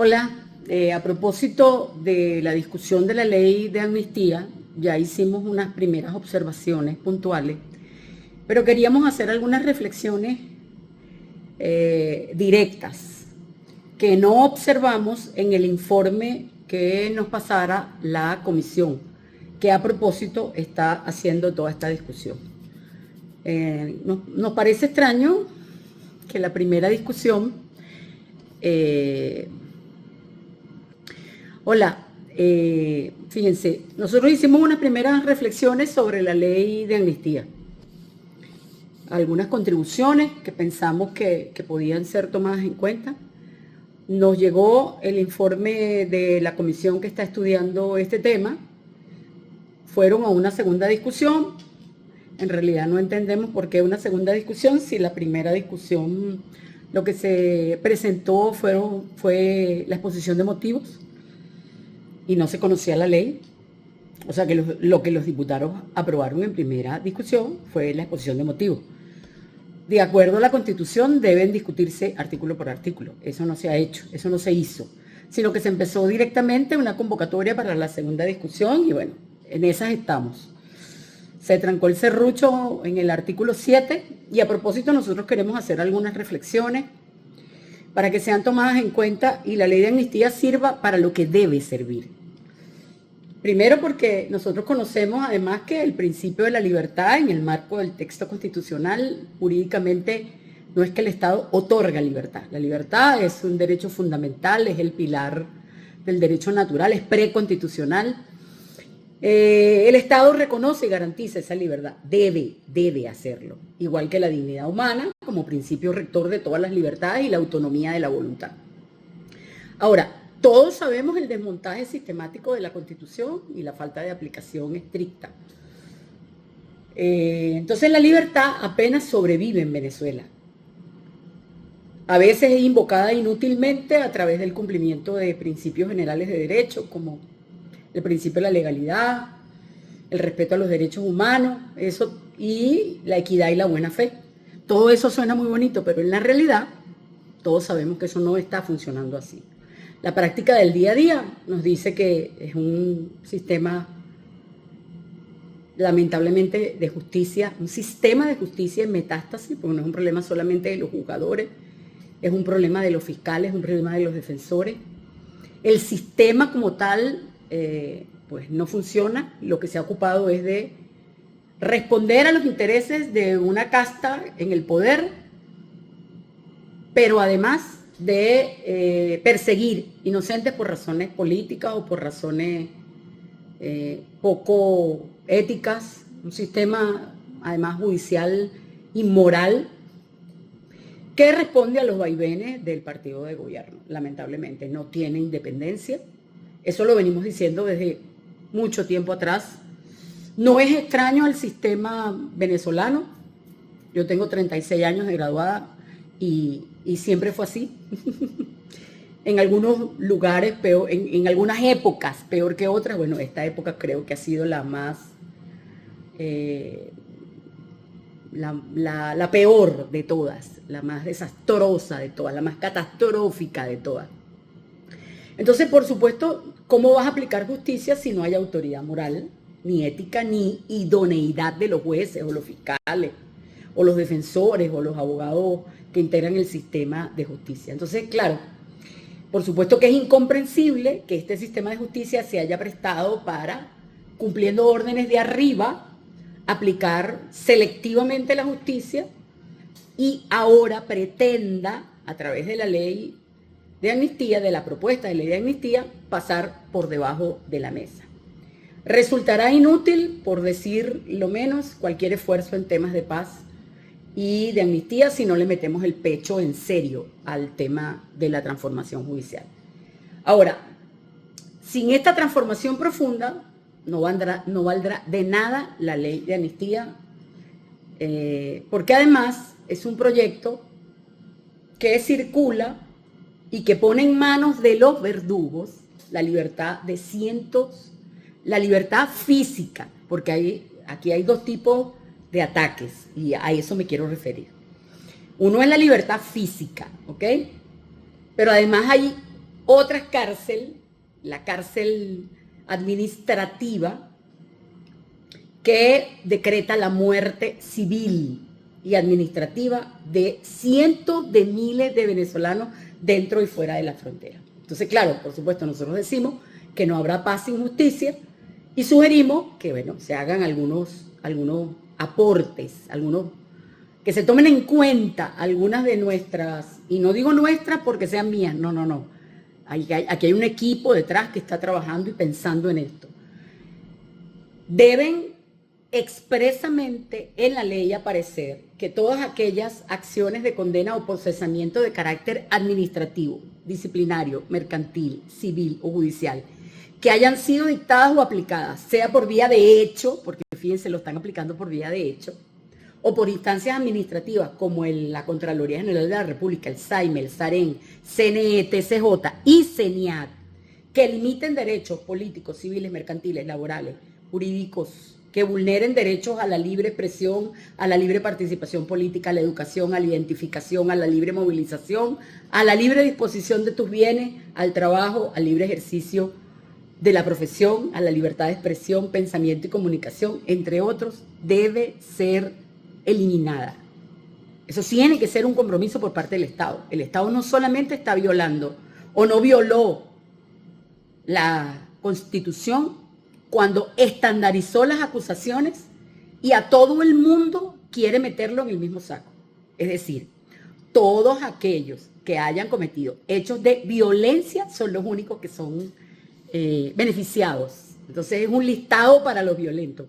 Hola, a propósito de la discusión de la ley de amnistía, ya hicimos unas primeras observaciones puntuales, pero queríamos hacer algunas reflexiones directas que no observamos en el informe que nos pasara la comisión, que a propósito está haciendo toda esta discusión. Nos parece extraño que la primera discusión fíjense, nosotros hicimos unas primeras reflexiones sobre la ley de amnistía. Algunas contribuciones que pensamos que podían ser tomadas en cuenta. Nos llegó el informe de la comisión que está estudiando este tema. Fueron a una segunda discusión. En realidad no entendemos por qué una segunda discusión si la primera discusión lo que se presentó fue la exposición de motivos y no se conocía la ley. O sea que lo que los diputados aprobaron en primera discusión fue la exposición de motivos. De acuerdo a la Constitución deben discutirse artículo por artículo. Eso no se ha hecho, eso no se hizo, sino que se empezó directamente una convocatoria para la segunda discusión y bueno, en esas estamos. Se trancó el serrucho en el artículo 7 y a propósito nosotros queremos hacer algunas reflexiones para que sean tomadas en cuenta y la ley de amnistía sirva para lo que debe servir. Primero porque nosotros conocemos además que el principio de la libertad en el marco del texto constitucional jurídicamente no es que el Estado otorga libertad. La libertad es un derecho fundamental, es el pilar del derecho natural, es preconstitucional. El Estado reconoce y garantiza esa libertad, debe hacerlo, igual que la dignidad humana como principio rector de todas las libertades y la autonomía de la voluntad. Ahora, todos sabemos el desmontaje sistemático de la Constitución y la falta de aplicación estricta. Entonces la libertad apenas sobrevive en Venezuela. A veces es invocada inútilmente a través del cumplimiento de principios generales de derecho, como el principio de la legalidad, el respeto a los derechos humanos, y la equidad y la buena fe. Todo eso suena muy bonito, pero en la realidad todos sabemos que eso no está funcionando así. La práctica del día a día nos dice que es un sistema, lamentablemente, de justicia, un sistema de justicia en metástasis, porque no es un problema solamente de los juzgadores, es un problema de los fiscales, es un problema de los defensores. El sistema como tal, pues no funciona. Lo que se ha ocupado es de responder a los intereses de una casta en el poder, pero además de perseguir inocentes por razones políticas o por razones poco éticas, un sistema además judicial inmoral que responde a los vaivenes del partido de gobierno. Lamentablemente no tiene independencia, eso lo venimos diciendo desde mucho tiempo atrás. No es extraño al sistema venezolano, yo tengo 36 años de graduada y siempre fue así. En algunos lugares peor, en algunas épocas peor que otras. Bueno, esta época creo que ha sido la más la peor de todas, la más desastrosa de todas, la más catastrófica de todas. Entonces, por supuesto, ¿cómo vas a aplicar justicia si no hay autoridad moral, ni ética, ni idoneidad de los jueces o los fiscales o los defensores o los abogados que integran el sistema de justicia? Entonces, claro, por supuesto que es incomprensible que este sistema de justicia se haya prestado para, cumpliendo órdenes de arriba, aplicar selectivamente la justicia y ahora pretenda, a través de la ley de amnistía, de la propuesta de ley de amnistía, pasar por debajo de la mesa. Resultará inútil, por decir lo menos, cualquier esfuerzo en temas de paz y de amnistía si no le metemos el pecho en serio al tema de la transformación judicial. Ahora, sin esta transformación profunda no valdrá de nada la ley de amnistía, porque además es un proyecto que circula y que pone en manos de los verdugos la libertad de cientos, la libertad física, porque aquí hay dos tipos de ataques y a eso me quiero referir. Uno es la libertad física, ¿ok? Pero además hay otra cárcel, la cárcel administrativa, que decreta la muerte civil y administrativa de cientos de miles de venezolanos dentro y fuera de la frontera. Entonces, claro, por supuesto, nosotros decimos que no habrá paz sin justicia y sugerimos que, bueno, se hagan algunos aportes, que se tomen en cuenta algunas de nuestras, y no digo nuestras porque sean mías, no. Aquí hay un equipo detrás que está trabajando y pensando en esto. Deben expresamente en la ley aparecer que todas aquellas acciones de condena o procesamiento de carácter administrativo, disciplinario, mercantil, civil o judicial, que hayan sido dictadas o aplicadas, sea por vía de hecho, porque fíjense, lo están aplicando por vía de hecho, o por instancias administrativas como la Contraloría General de la República, el SAIME, el SAREN, CNE, TCJ y CENIAT, que limiten derechos políticos, civiles, mercantiles, laborales, jurídicos, que vulneren derechos a la libre expresión, a la libre participación política, a la educación, a la identificación, a la libre movilización, a la libre disposición de tus bienes, al trabajo, al libre ejercicio de la profesión, a la libertad de expresión, pensamiento y comunicación, entre otros, debe ser eliminada. Eso tiene que ser un compromiso por parte del Estado. El Estado no solamente está violando o no violó la Constitución cuando estandarizó las acusaciones y a todo el mundo quiere meterlo en el mismo saco. Es decir, todos aquellos que hayan cometido hechos de violencia son los únicos que son beneficiados. Entonces es un listado para los violentos.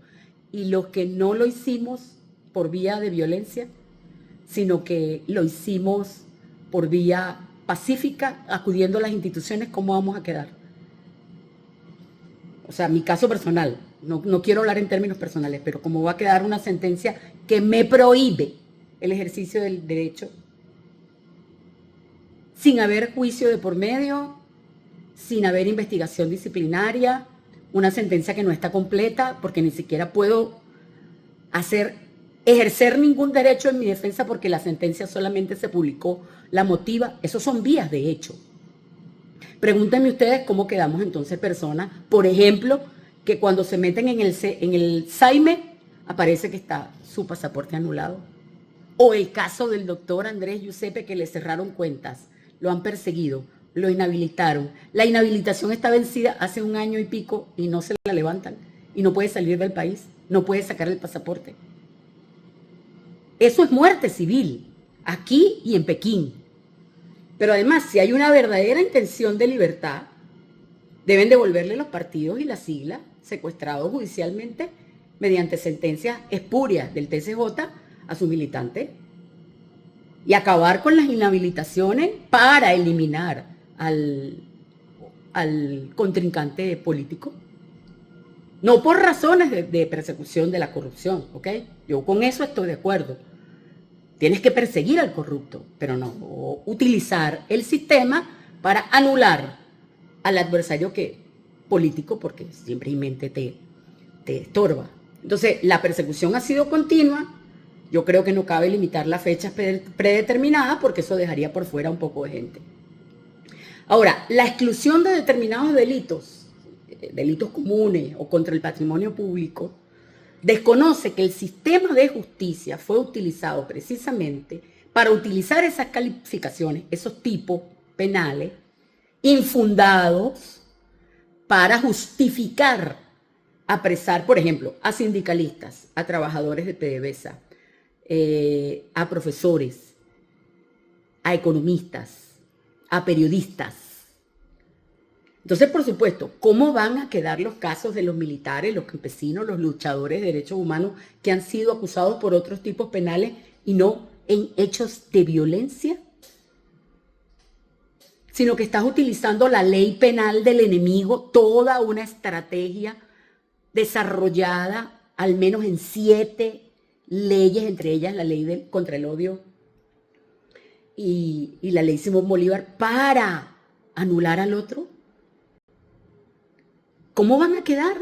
Y los que no lo hicimos por vía de violencia, sino que lo hicimos por vía pacífica, acudiendo a las instituciones, ¿cómo vamos a quedar? O sea, mi caso personal, no quiero hablar en términos personales, pero cómo va a quedar una sentencia que me prohíbe el ejercicio del derecho sin haber juicio de por medio, sin haber investigación disciplinaria, una sentencia que no está completa porque ni siquiera puedo ejercer ningún derecho en mi defensa porque la sentencia solamente se publicó, la motiva. Esos son vías de hecho. Pregúntenme ustedes cómo quedamos entonces personas, por ejemplo, que cuando se meten en el SAIME aparece que está su pasaporte anulado. O el caso del doctor Andrés Giuseppe, que le cerraron cuentas, lo han perseguido, lo inhabilitaron. La inhabilitación está vencida hace 1 año y pico y no se la levantan. Y no puede salir del país, no puede sacar el pasaporte. Eso es muerte civil, aquí y en Pekín. Pero además, si hay una verdadera intención de libertad, deben devolverle los partidos y las siglas secuestrados judicialmente mediante sentencias espurias del TCJ a sus militantes y acabar con las inhabilitaciones para eliminar al contrincante político. No por razones de persecución de la corrupción, ¿ok? Yo con eso estoy de acuerdo. Tienes que perseguir al corrupto, pero no utilizar el sistema para anular al adversario político, porque simplemente te estorba. Entonces, la persecución ha sido continua. Yo creo que no cabe limitar las fechas predeterminadas porque eso dejaría por fuera un poco de gente. Ahora, la exclusión de determinados delitos comunes o contra el patrimonio público, desconoce que el sistema de justicia fue utilizado precisamente para utilizar esas calificaciones, esos tipos penales infundados para justificar apresar, por ejemplo, a sindicalistas, a trabajadores de PDVSA, a profesores, a economistas, a periodistas. Entonces, por supuesto, ¿cómo van a quedar los casos de los militares, los campesinos, los luchadores de derechos humanos que han sido acusados por otros tipos penales y no en hechos de violencia? Sino que estás utilizando la ley penal del enemigo, toda una estrategia desarrollada al menos en 7 leyes, entre ellas la ley contra el odio y la ley Simón Bolívar, para anular al otro. ¿Cómo van a quedar?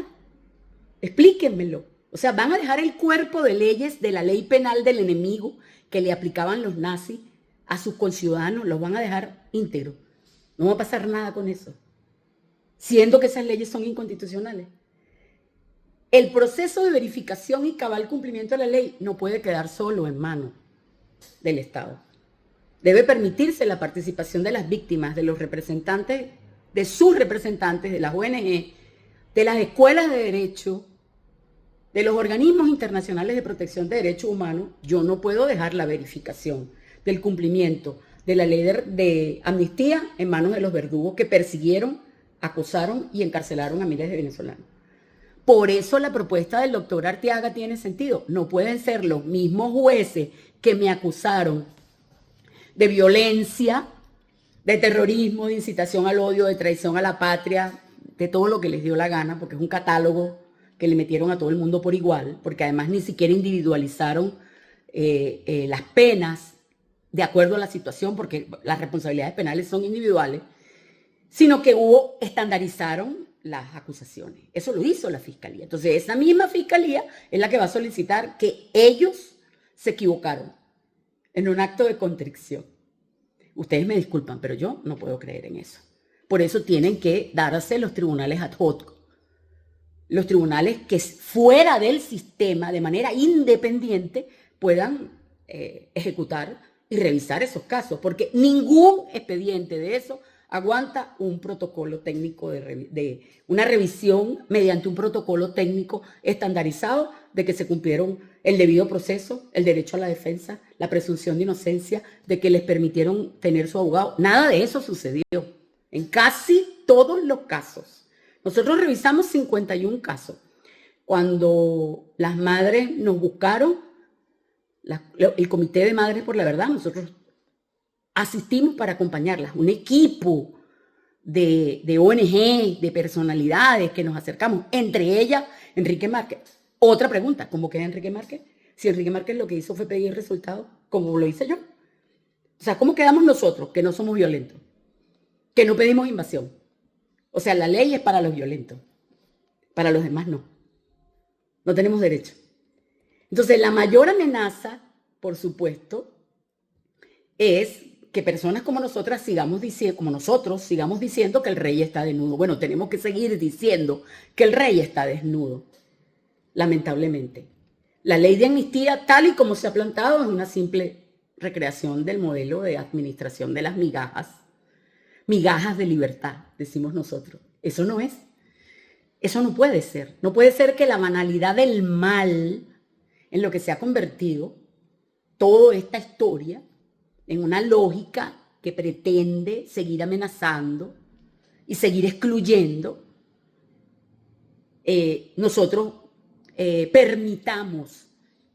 Explíquenmelo. O sea, van a dejar el cuerpo de leyes de la ley penal del enemigo que le aplicaban los nazis a sus conciudadanos, los van a dejar íntegros. No va a pasar nada con eso, siendo que esas leyes son inconstitucionales. El proceso de verificación y cabal cumplimiento de la ley no puede quedar solo en manos del Estado. Debe permitirse la participación de las víctimas, de los representantes, de sus representantes, de las ONG, de las escuelas de derecho, de los organismos internacionales de protección de derechos humanos. Yo no puedo dejar la verificación del cumplimiento de la ley de amnistía en manos de los verdugos que persiguieron, acosaron y encarcelaron a miles de venezolanos. Por eso la propuesta del doctor Arteaga tiene sentido. No pueden ser los mismos jueces que me acusaron de violencia, de terrorismo, de incitación al odio, de traición a la patria, de todo lo que les dio la gana, porque es un catálogo que le metieron a todo el mundo por igual, porque además ni siquiera individualizaron las penas de acuerdo a la situación, porque las responsabilidades penales son individuales, sino que estandarizaron las acusaciones. Eso lo hizo la Fiscalía. Entonces, esa misma Fiscalía es la que va a solicitar que ellos se equivocaron en un acto de contrición. Ustedes me disculpan, pero yo no puedo creer en eso. Por eso tienen que darse los tribunales ad hoc, los tribunales que fuera del sistema, de manera independiente, puedan ejecutar y revisar esos casos, porque ningún expediente de eso aguanta un protocolo técnico de una revisión mediante un protocolo técnico estandarizado de que se cumplieron el debido proceso, el derecho a la defensa, la presunción de inocencia, de que les permitieron tener su abogado. Nada de eso sucedió en casi todos los casos. Nosotros revisamos 51 casos. Cuando las madres nos buscaron, el Comité de Madres por la Verdad, nosotros asistimos para acompañarlas, un equipo de ONG, de personalidades que nos acercamos, entre ellas Enrique Márquez. Otra pregunta, ¿cómo queda Enrique Márquez? Si Enrique Márquez lo que hizo fue pedir resultados, como lo hice yo. O sea, ¿cómo quedamos nosotros que no somos violentos? Que no pedimos invasión. O sea, la ley es para los violentos, para los demás no. No tenemos derecho. Entonces, la mayor amenaza, por supuesto, es que personas como nosotras sigamos diciendo que el rey está desnudo. Bueno, tenemos que seguir diciendo que el rey está desnudo, lamentablemente. La ley de amnistía, tal y como se ha plantado, es una simple recreación del modelo de administración de las migajas de libertad, decimos nosotros. Eso no es. Eso no puede ser. No puede ser que la banalidad del mal, en lo que se ha convertido toda esta historia, en una lógica que pretende seguir amenazando y seguir excluyendo, nosotros permitamos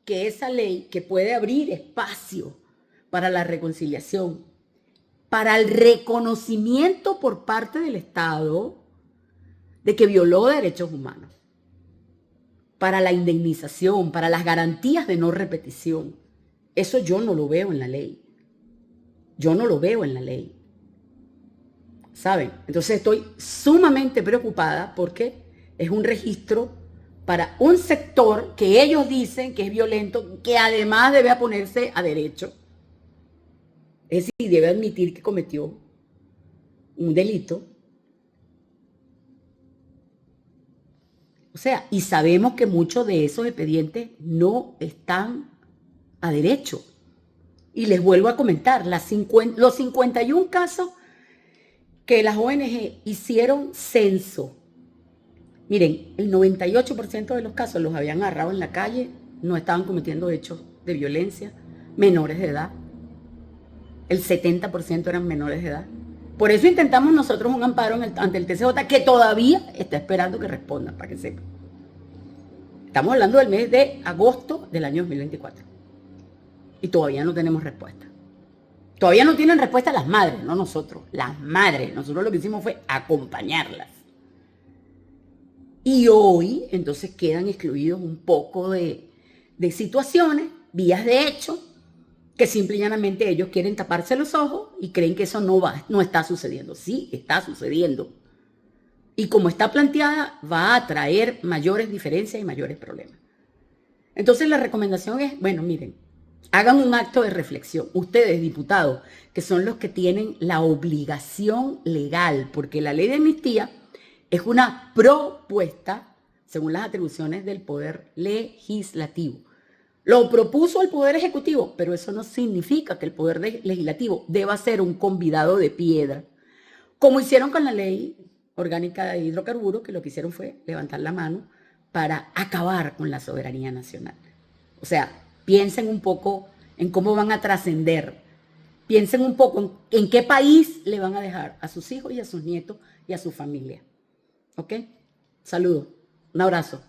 que esa ley, que puede abrir espacio para la reconciliación, para el reconocimiento por parte del Estado de que violó derechos humanos, para la indemnización, para las garantías de no repetición, eso yo no lo veo en la ley. Yo no lo veo en la ley. ¿Saben? Entonces estoy sumamente preocupada porque es un registro para un sector que ellos dicen que es violento, que además debe ponerse a derecho. Es decir, debe admitir que cometió un delito. O sea, y sabemos que muchos de esos expedientes no están a derecho. Y les vuelvo a comentar, los 51 casos que las ONG hicieron censo. Miren, el 98% de los casos los habían agarrado en la calle, no estaban cometiendo hechos de violencia, menores de edad. El 70% eran menores de edad. Por eso intentamos nosotros un amparo ante el TCJ, que todavía está esperando que respondan, para que sepan. Estamos hablando del mes de agosto del año 2024. Y todavía no tenemos respuesta. Todavía no tienen respuesta las madres, no nosotros. Las madres. Nosotros lo que hicimos fue acompañarlas. Y hoy, entonces, quedan excluidos un poco de situaciones, vías de hecho, que simple y llanamente ellos quieren taparse los ojos y creen que eso no está sucediendo. Sí, está sucediendo. Y como está planteada, va a traer mayores diferencias y mayores problemas. Entonces, la recomendación es, bueno, miren, Hagan un acto de reflexión. Ustedes, diputados, que son los que tienen la obligación legal, porque la ley de amnistía es una propuesta según las atribuciones del Poder Legislativo. Lo propuso el Poder Ejecutivo, pero eso no significa que el Poder Legislativo deba ser un convidado de piedra, como hicieron con la ley orgánica de hidrocarburos, que lo que hicieron fue levantar la mano para acabar con la soberanía nacional. O sea, piensen un poco en cómo van a trascender, piensen un poco en qué país le van a dejar a sus hijos y a sus nietos y a su familia. ¿Ok? Saludos, un abrazo.